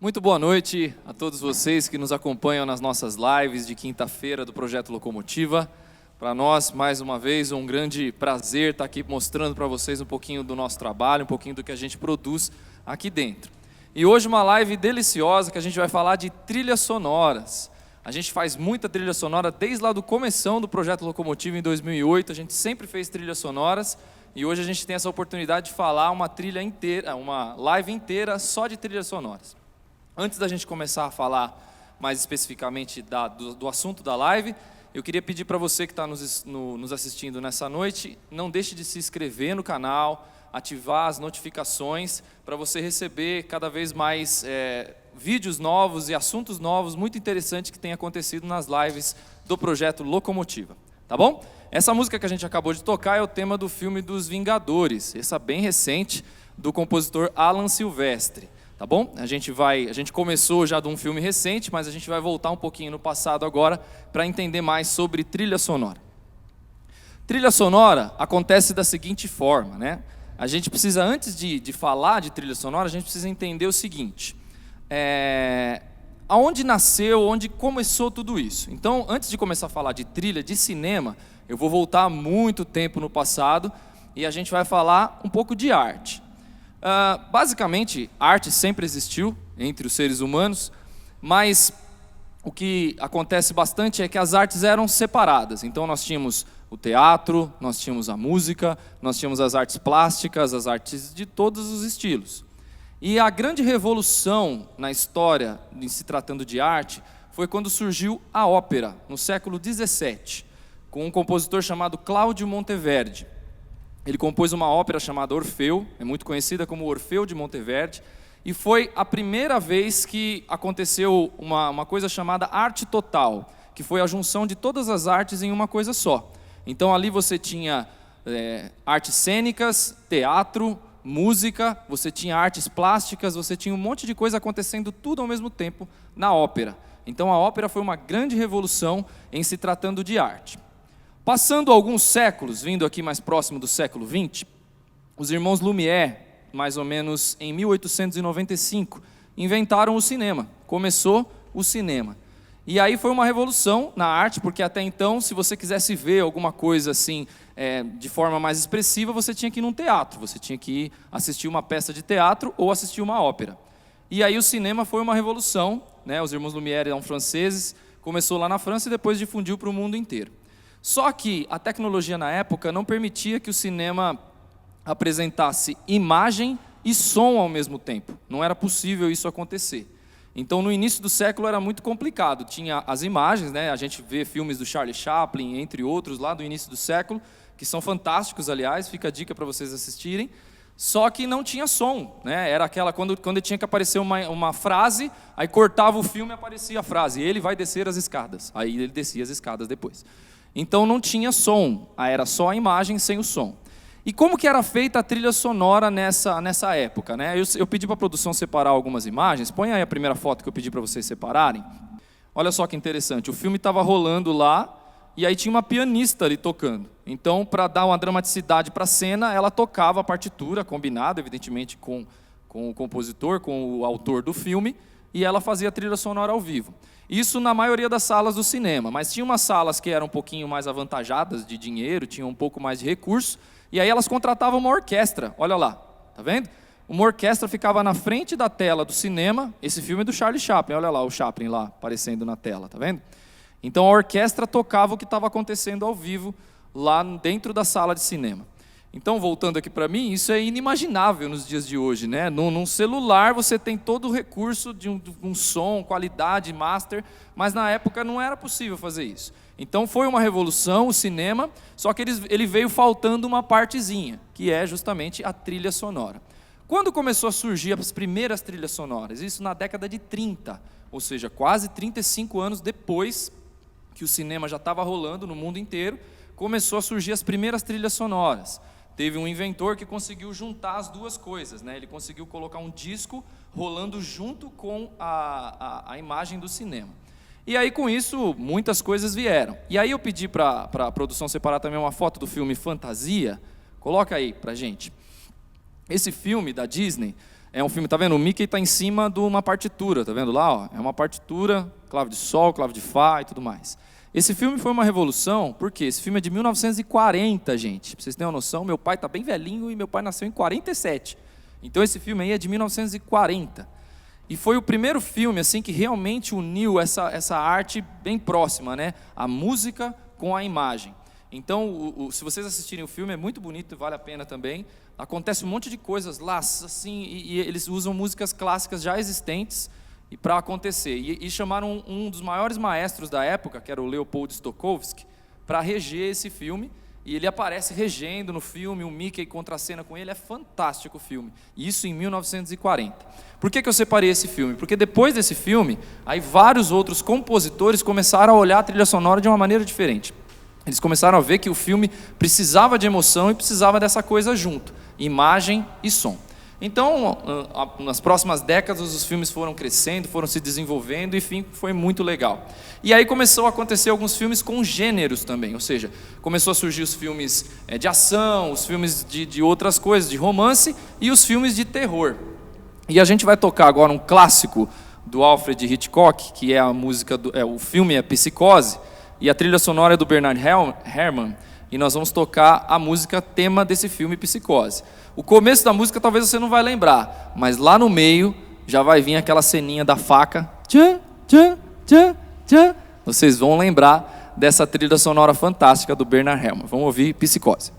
Muito boa noite a todos vocês que nos acompanham nas nossas lives de quinta-feira do Projeto Locomotiva. Para nós, mais uma vez, um grande prazer estar aqui mostrando para vocês um pouquinho do nosso trabalho, um pouquinho do que a gente produz aqui dentro. E hoje uma live deliciosa que a gente vai falar de trilhas sonoras. A gente faz muita trilha sonora desde lá do começão do Projeto Locomotiva em 2008, a gente sempre fez trilhas sonoras e hoje a gente tem essa oportunidade de falar uma trilha inteira, uma live inteira só de trilhas sonoras. Antes da gente começar a falar mais especificamente do assunto da live, eu queria pedir para você que está nos assistindo nessa noite, não deixe de se inscrever no canal, ativar as notificações para você receber cada vez mais vídeos novos e assuntos novos muito interessantes que têm acontecido nas lives do Projeto Locomotiva, tá bom? Essa música que a gente acabou de tocar é o tema do filme dos Vingadores, essa bem recente, do compositor Alan Silvestre. Tá bom? A gente começou já de um filme recente, mas a gente vai voltar um pouquinho no passado agora para entender mais sobre trilha sonora. Trilha sonora acontece da seguinte forma, né? A gente precisa, antes de falar de trilha sonora, a gente precisa entender o seguinte. Aonde nasceu, onde começou tudo isso? Então, antes de começar a falar de trilha, de cinema, eu vou voltar muito tempo no passado e a gente vai falar um pouco de arte. Basicamente, arte sempre existiu entre os seres humanos, mas o que acontece bastante é que as artes eram separadas. Então nós tínhamos o teatro, nós tínhamos a música, nós tínhamos as artes plásticas, as artes de todos os estilos. E a grande revolução na história, em se tratando de arte, foi quando surgiu a ópera, no século XVII, com um compositor chamado Cláudio Monteverdi. Ele compôs uma ópera chamada Orfeu, é muito conhecida como Orfeu de Monteverdi, e foi a primeira vez que aconteceu uma coisa chamada arte total, que foi a junção de todas as artes em uma coisa só. Então ali você tinha artes cênicas, teatro, música, você tinha artes plásticas, você tinha um monte de coisa acontecendo tudo ao mesmo tempo na ópera. Então a ópera foi uma grande revolução em se tratando de arte. Passando alguns séculos, vindo aqui mais próximo do século XX, os irmãos Lumière, mais ou menos em 1895, inventaram o cinema. Começou o cinema. E aí foi uma revolução na arte, porque até então, se você quisesse ver alguma coisa assim, de forma mais expressiva, você tinha que ir num teatro, você tinha que ir assistir uma peça de teatro ou assistir uma ópera. E aí o cinema foi uma revolução, né? Os irmãos Lumière eram franceses, começou lá na França e depois difundiu para o mundo inteiro. Só que a tecnologia na época não permitia que o cinema apresentasse imagem e som ao mesmo tempo. Não era possível isso acontecer. Então, no início do século era muito complicado. Tinha as imagens, né? A gente vê filmes do Charlie Chaplin, entre outros, lá do início do século, que são fantásticos, aliás, fica a dica para vocês assistirem. Só que não tinha som, né? Era aquela, quando tinha que aparecer uma frase, aí cortava o filme e aparecia a frase. Ele vai descer as escadas. Aí ele descia as escadas depois. Então não tinha som, era só a imagem sem o som. E como que era feita a trilha sonora nessa época, né? Eu pedi para a produção separar algumas imagens, põe aí a primeira foto que eu pedi para vocês separarem. Olha só que interessante, o filme estava rolando lá, e aí tinha uma pianista ali tocando. Então, para dar uma dramaticidade para a cena, ela tocava a partitura, combinada, evidentemente, com o compositor, com o autor do filme, e ela fazia a trilha sonora ao vivo. Isso na maioria das salas do cinema, mas tinha umas salas que eram um pouquinho mais avantajadas de dinheiro, tinham um pouco mais de recurso, e aí elas contratavam uma orquestra, olha lá, tá vendo? Uma orquestra ficava na frente da tela do cinema, esse filme é do Charlie Chaplin, olha lá o Chaplin lá aparecendo na tela, tá vendo? Então a orquestra tocava o que estava acontecendo ao vivo lá dentro da sala de cinema. Então, voltando aqui para mim, isso é inimaginável nos dias de hoje, né? Num celular você tem todo o recurso de um som, qualidade, master, mas na época não era possível fazer isso. Então foi uma revolução, o cinema, só que ele veio faltando uma partezinha, que é justamente a trilha sonora. Quando começou a surgir as primeiras trilhas sonoras? Isso na década de 30, ou seja, quase 35 anos depois que o cinema já estava rolando no mundo inteiro, começou a surgir as primeiras trilhas sonoras. Teve um inventor que conseguiu juntar as duas coisas, né? Ele conseguiu colocar um disco rolando junto com a imagem do cinema. E aí, com isso, muitas coisas vieram. E aí eu pedi para a produção separar também uma foto do filme Fantasia. Coloca aí para gente. Esse filme da Disney é um filme, tá vendo? O Mickey está em cima de uma partitura, tá vendo lá? Ó? É uma partitura, clave de sol, clave de fá e tudo mais. Esse filme foi uma revolução, porque esse filme é de 1940, gente. Pra vocês terem uma noção, meu pai está bem velhinho e meu pai nasceu em 47. Então esse filme aí é de 1940. E foi o primeiro filme assim que realmente uniu essa arte bem próxima, né? A música com a imagem. Então, se vocês assistirem o filme, é muito bonito e vale a pena também. Acontece um monte de coisas lá, assim, e eles usam músicas clássicas já existentes para acontecer. E chamaram um dos maiores maestros da época, que era o Leopold Stokowski, para reger esse filme. E ele aparece regendo no filme, o Mickey contracena com ele, é fantástico o filme. Isso em 1940. Por que eu separei esse filme? Porque depois desse filme, aí vários outros compositores começaram a olhar a trilha sonora de uma maneira diferente. Eles começaram a ver que o filme precisava de emoção e precisava dessa coisa junto, imagem e som. Então, nas próximas décadas, os filmes foram crescendo, foram se desenvolvendo, e enfim, foi muito legal. E aí começou a acontecer alguns filmes com gêneros também, ou seja, começou a surgir os filmes de ação, os filmes de outras coisas, de romance, e os filmes de terror. E a gente vai tocar agora um clássico do Alfred Hitchcock, que é a música, o filme é Psicose, e a trilha sonora é do Bernard Herrmann, e nós vamos tocar a música tema desse filme Psicose. O começo da música talvez você não vai lembrar, mas lá no meio já vai vir aquela ceninha da faca. Tchan, tchan, tchan, tchan. Vocês vão lembrar dessa trilha sonora fantástica do Bernard Herrmann. Vamos ouvir Psicose.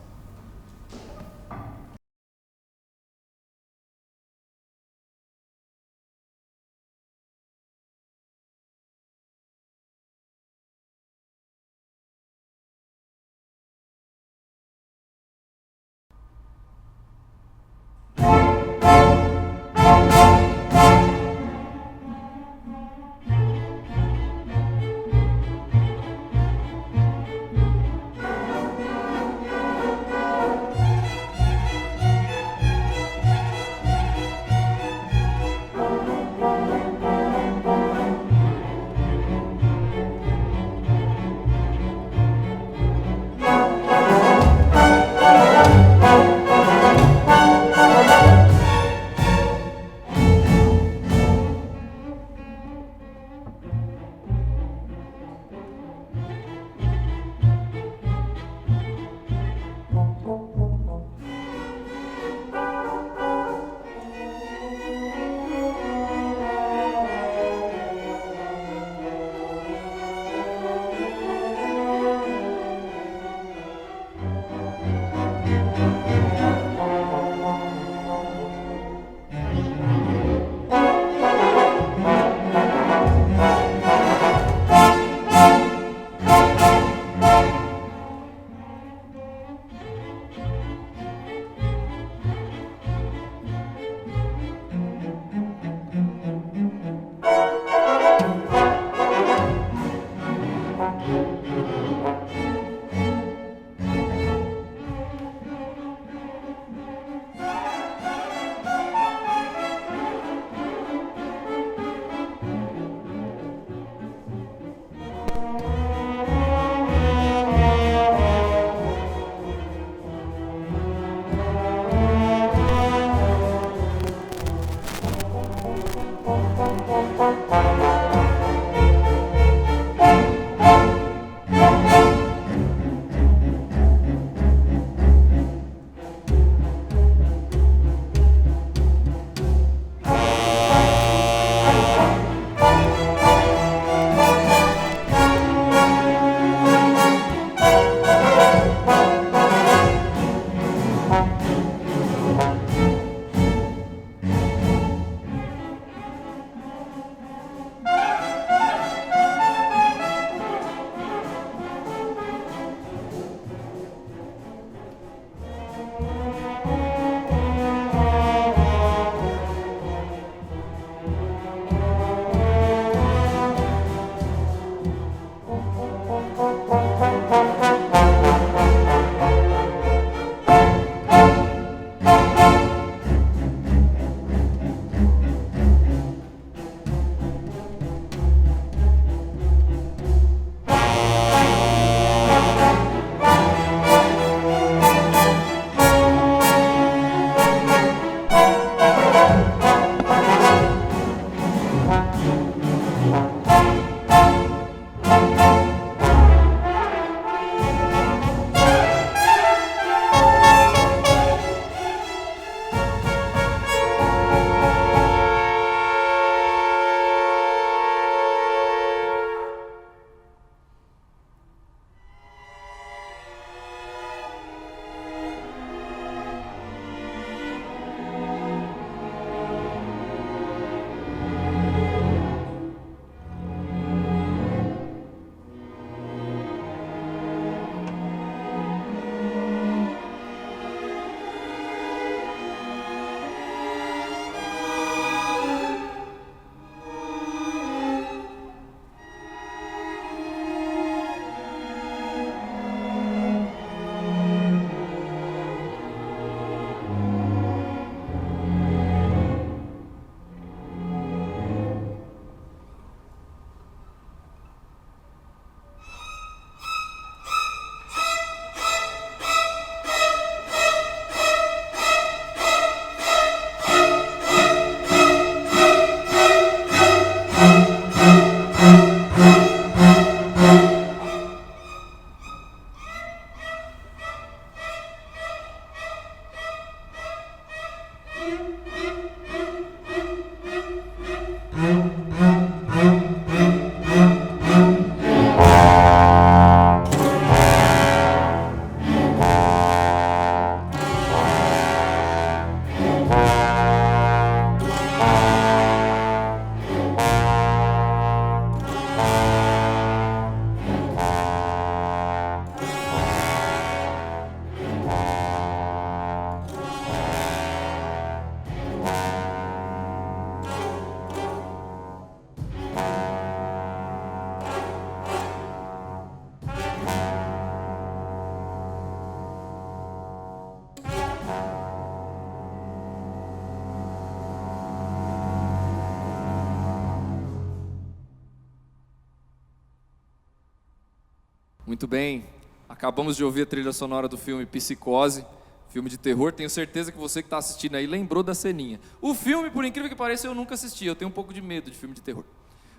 Muito bem, acabamos de ouvir a trilha sonora do filme Psicose, filme de terror. Tenho certeza que você que está assistindo aí lembrou da ceninha. O filme, por incrível que pareça, eu nunca assisti, eu tenho um pouco de medo de filme de terror.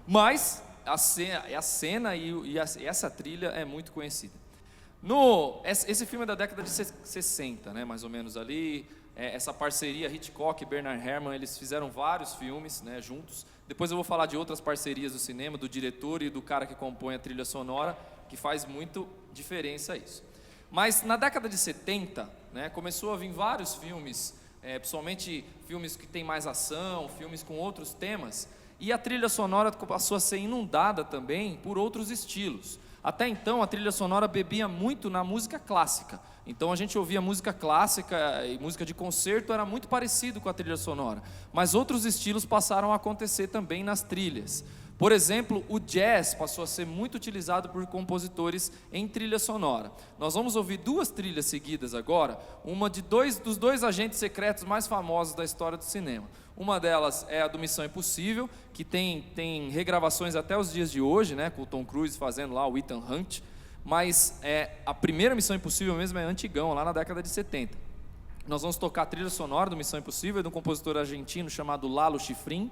Mas a cena e essa trilha é muito conhecida. Esse filme é da década de 60, né, mais ou menos ali. Essa parceria Hitchcock e Bernard Herrmann, eles fizeram vários filmes, né, juntos. Depois eu vou falar de outras parcerias do cinema, do diretor e do cara que compõe a trilha sonora, que faz muito diferença isso. Mas na década de 70, né, começou a vir vários filmes, principalmente filmes que tem mais ação, filmes com outros temas, e a trilha sonora passou a ser inundada também por outros estilos. Até então a trilha sonora bebia muito na música clássica. Então a gente ouvia música clássica e música de concerto era muito parecido com a trilha sonora. Mas outros estilos passaram a acontecer também nas trilhas. Por exemplo, o jazz passou a ser muito utilizado por compositores em trilha sonora. Nós vamos ouvir duas trilhas seguidas agora, uma dos dois agentes secretos mais famosos da história do cinema. Uma delas é a do Missão Impossível, que tem regravações até os dias de hoje, né, com o Tom Cruise fazendo lá o Ethan Hunt, mas a primeira Missão Impossível mesmo é antigão, lá na década de 70. Nós vamos tocar a trilha sonora do Missão Impossível, de um compositor argentino chamado Lalo Schifrin.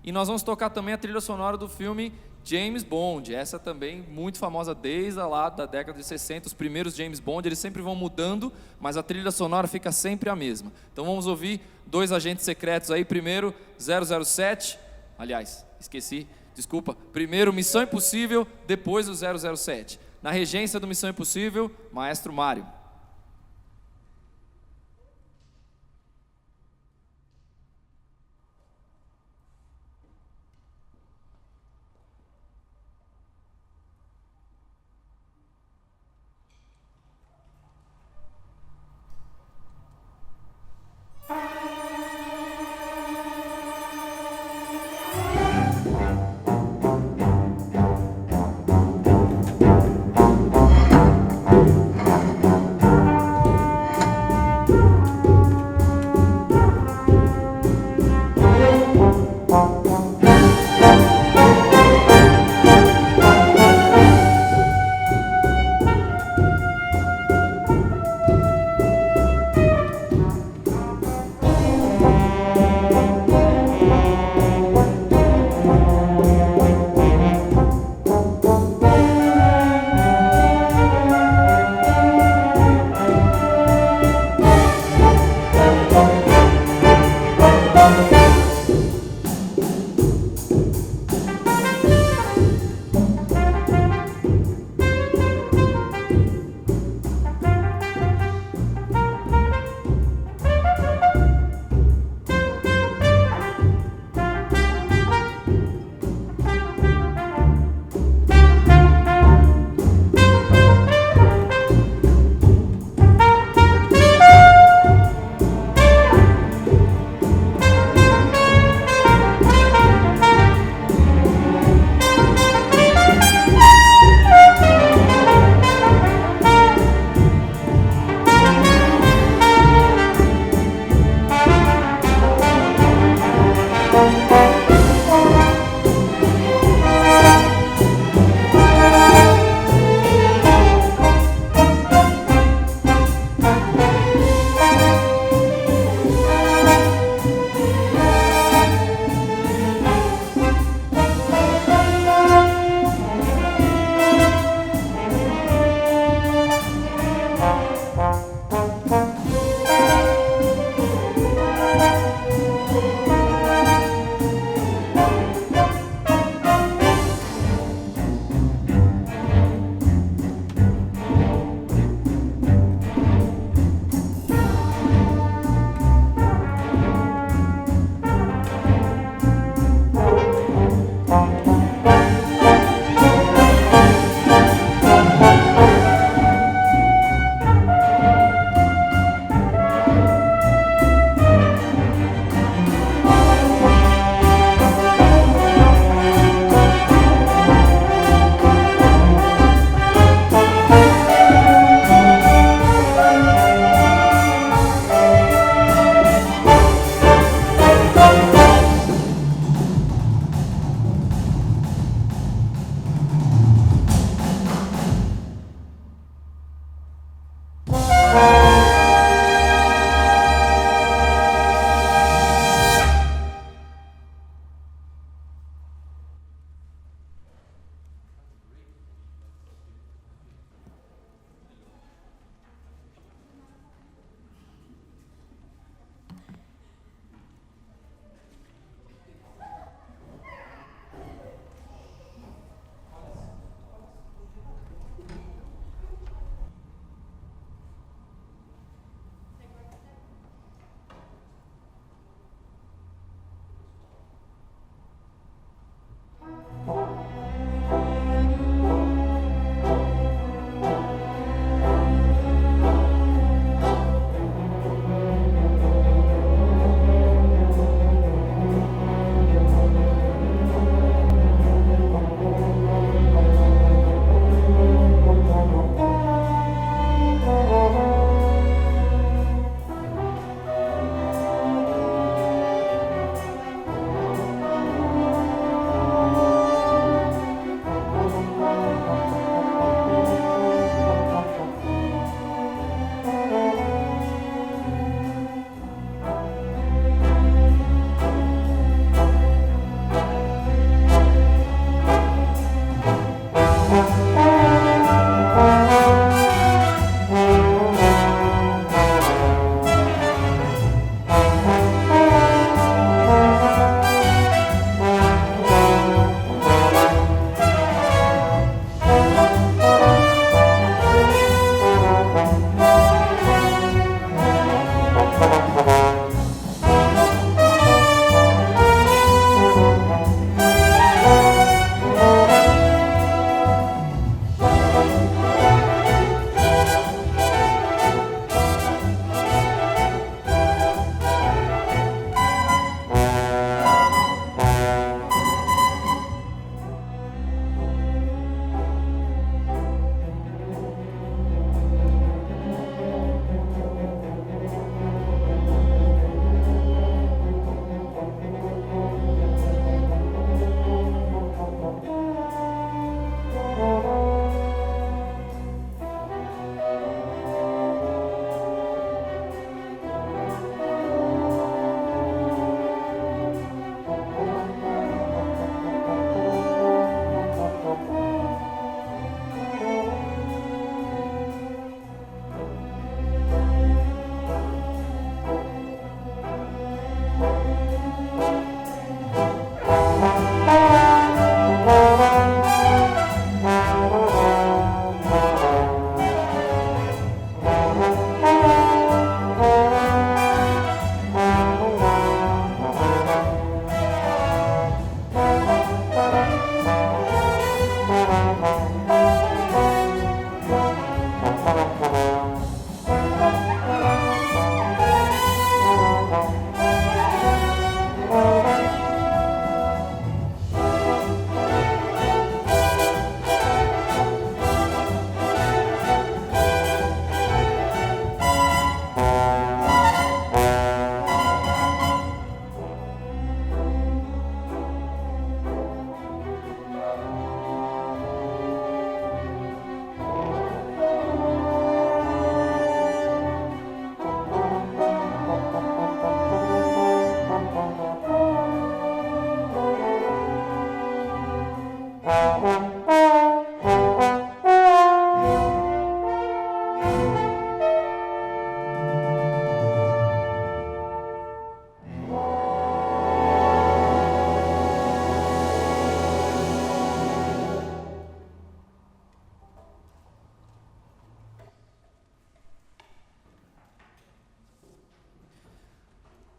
E nós vamos tocar também a trilha sonora do filme James Bond, essa também muito famosa desde lá da década de 60, os primeiros James Bond, eles sempre vão mudando, mas a trilha sonora fica sempre a mesma. Então vamos ouvir dois agentes secretos aí, primeiro 007, aliás, esqueci, desculpa, primeiro Missão Impossível, depois o 007. Na regência do Missão Impossível, Maestro Mário.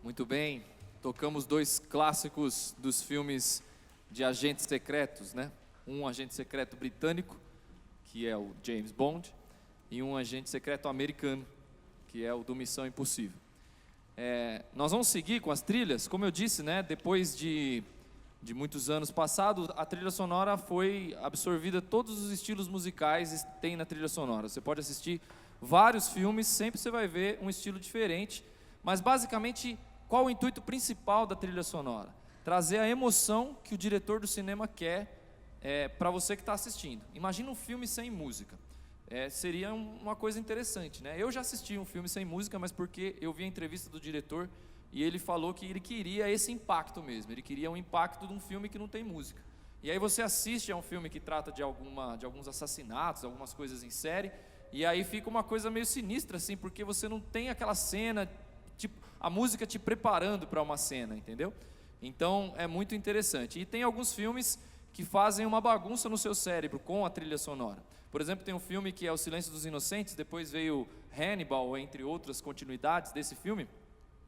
Muito bem, tocamos dois clássicos dos filmes de agentes secretos, né? Um agente secreto britânico, que é o James Bond, e um agente secreto americano, que é o do Missão Impossível. Nós vamos seguir com as trilhas, como eu disse, né? Depois de muitos anos passados, a trilha sonora foi absorvida, todos os estilos musicais tem na trilha sonora. Você pode assistir vários filmes, sempre você vai ver um estilo diferente, mas basicamente, qual o intuito principal da trilha sonora? Trazer a emoção que o diretor do cinema quer para você que está assistindo. Imagina um filme sem música. Seria uma coisa interessante, né? Eu já assisti um filme sem música, mas porque eu vi a entrevista do diretor e ele falou que ele queria esse impacto mesmo. Ele queria um impacto de um filme que não tem música. E aí você assiste a um filme que trata de alguns assassinatos, algumas coisas em série, e aí fica uma coisa meio sinistra, assim, porque você não tem aquela cena, tipo, a música te preparando para uma cena, entendeu? Então é muito interessante. E tem alguns filmes que fazem uma bagunça no seu cérebro com a trilha sonora. Por exemplo, tem um filme que é O Silêncio dos Inocentes, depois veio Hannibal, entre outras continuidades desse filme,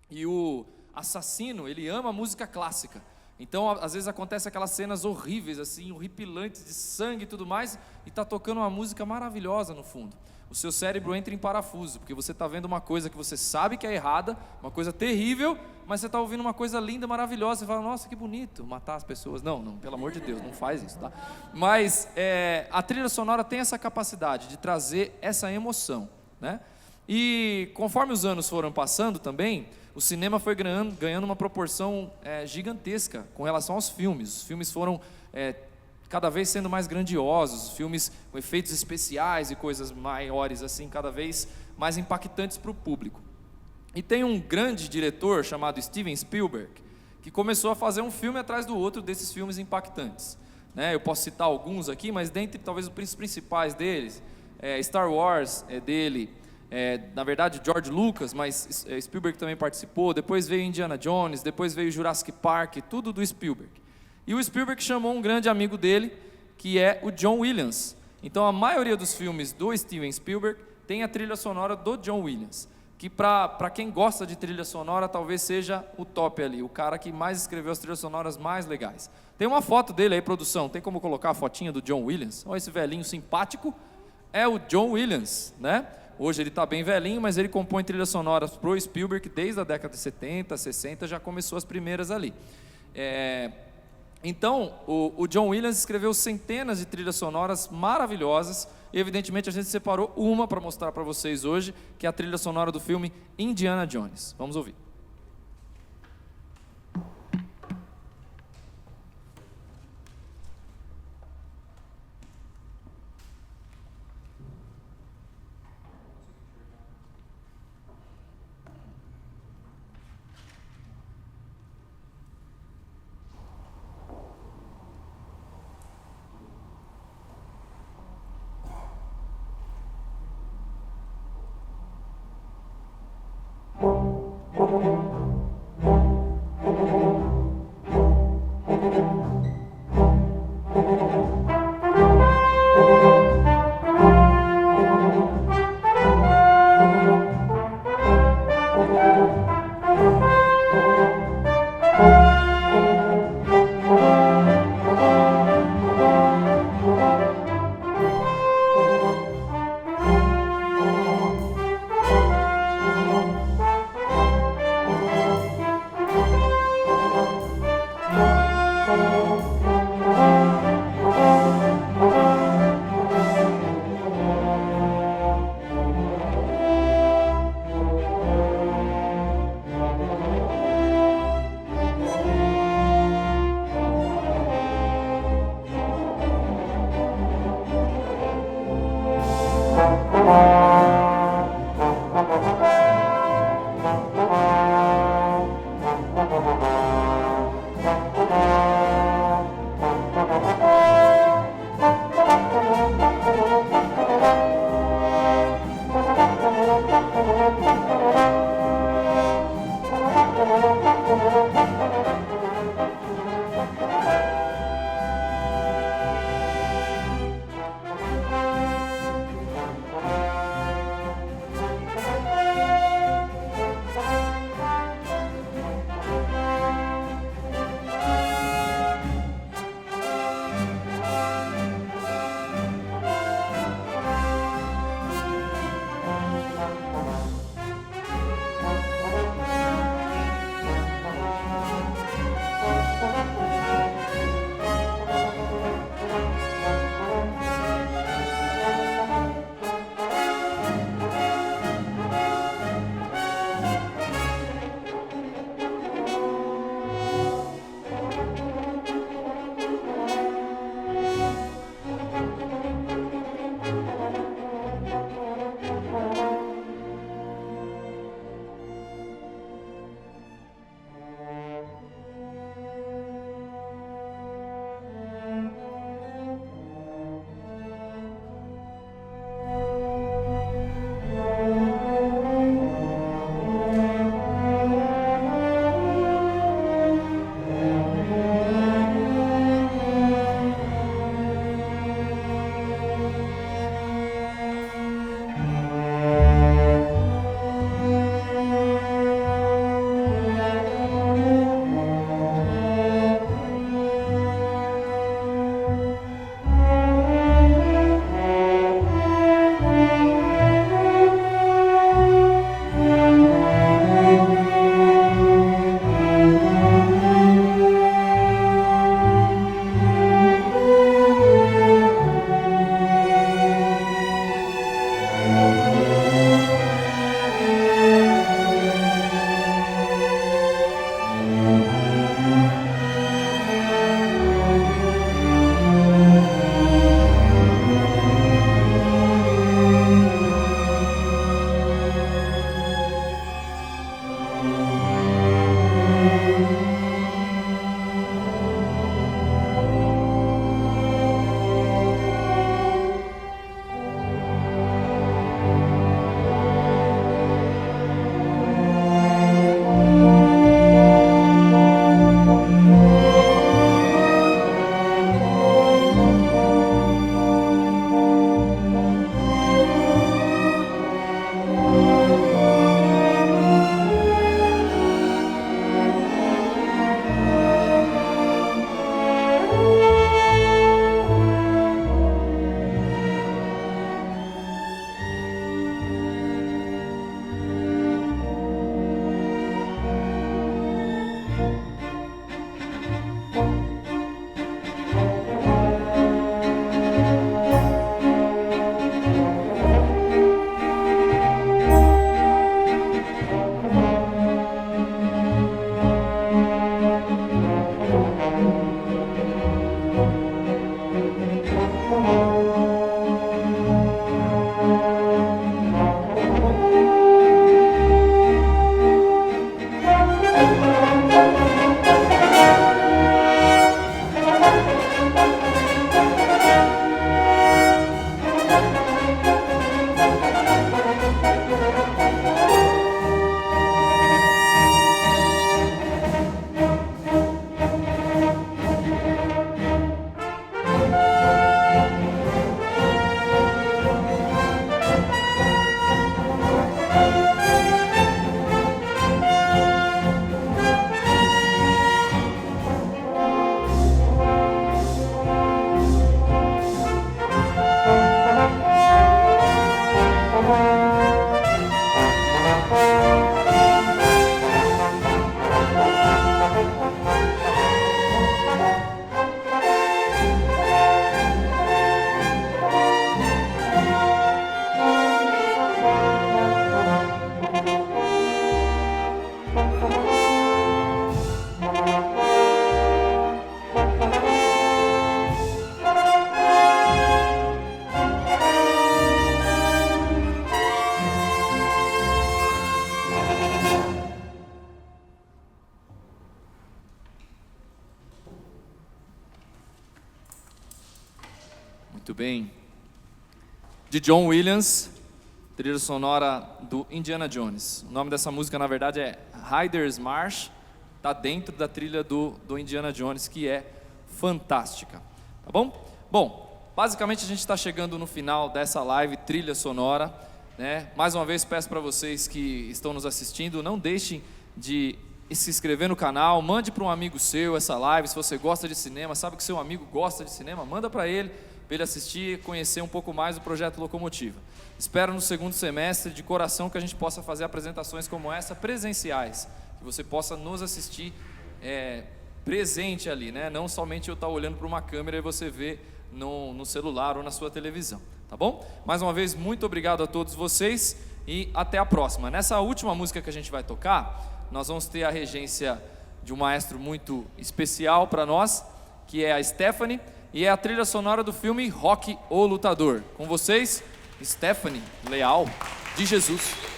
e o assassino, ele ama música clássica. Então, às vezes acontece aquelas cenas horríveis, assim, horripilantes de sangue e tudo mais, e está tocando uma música maravilhosa no fundo. O seu cérebro entra em parafuso, porque você está vendo uma coisa que você sabe que é errada, uma coisa terrível, mas você está ouvindo uma coisa linda, maravilhosa, você fala, nossa, que bonito, matar as pessoas. Não, pelo amor de Deus, não faz isso, tá? Mas a trilha sonora tem essa capacidade de trazer essa emoção, né? E conforme os anos foram passando também, o cinema foi ganhando uma proporção gigantesca com relação aos filmes. Os filmes foram cada vez sendo mais grandiosos, os filmes com efeitos especiais e coisas maiores, assim, cada vez mais impactantes para o público. E tem um grande diretor chamado Steven Spielberg, que começou a fazer um filme atrás do outro desses filmes impactantes, né? Eu posso citar alguns aqui, mas dentre talvez os principais deles, Star Wars é dele, na verdade George Lucas, mas Spielberg também participou, depois veio Indiana Jones, depois veio Jurassic Park, tudo do Spielberg. E o Spielberg chamou um grande amigo dele, que é o John Williams. Então a maioria dos filmes do Steven Spielberg tem a trilha sonora do John Williams, que para quem gosta de trilha sonora talvez seja o top ali, o cara que mais escreveu as trilhas sonoras mais legais. Tem uma foto dele aí, produção, tem como colocar a fotinha do John Williams? Olha esse velhinho simpático, é o John Williams, né? Hoje ele está bem velhinho, mas ele compõe trilhas sonoras pro Spielberg desde a década de 70, 60, já começou as primeiras ali. Então, o John Williams escreveu centenas de trilhas sonoras maravilhosas, e evidentemente a gente separou uma para mostrar para vocês hoje, que é a trilha sonora do filme Indiana Jones. Vamos ouvir. Muito bem. De John Williams, trilha sonora do Indiana Jones. O nome dessa música, na verdade, é Riders March. Está dentro da trilha do Indiana Jones, que é fantástica. Tá bom? Bom, basicamente a gente está chegando no final dessa live trilha sonora, né? Mais uma vez peço para vocês que estão nos assistindo, não deixem de se inscrever no canal, mande para um amigo seu essa live. Se você gosta de cinema, sabe que seu amigo gosta de cinema, manda para ele assistir e conhecer um pouco mais do Projeto Locomotiva. Espero no segundo semestre, de coração, que a gente possa fazer apresentações como essa, presenciais, que você possa nos assistir presente ali, né? Não somente eu estar olhando para uma câmera e você ver no celular ou na sua televisão, tá bom? Mais uma vez, muito obrigado a todos vocês e até a próxima. Nessa última música que a gente vai tocar, nós vamos ter a regência de um maestro muito especial para nós, que é a Stephanie, e é a trilha sonora do filme Rocky, o Lutador. Com vocês, Stephanie Leal, de Jesus.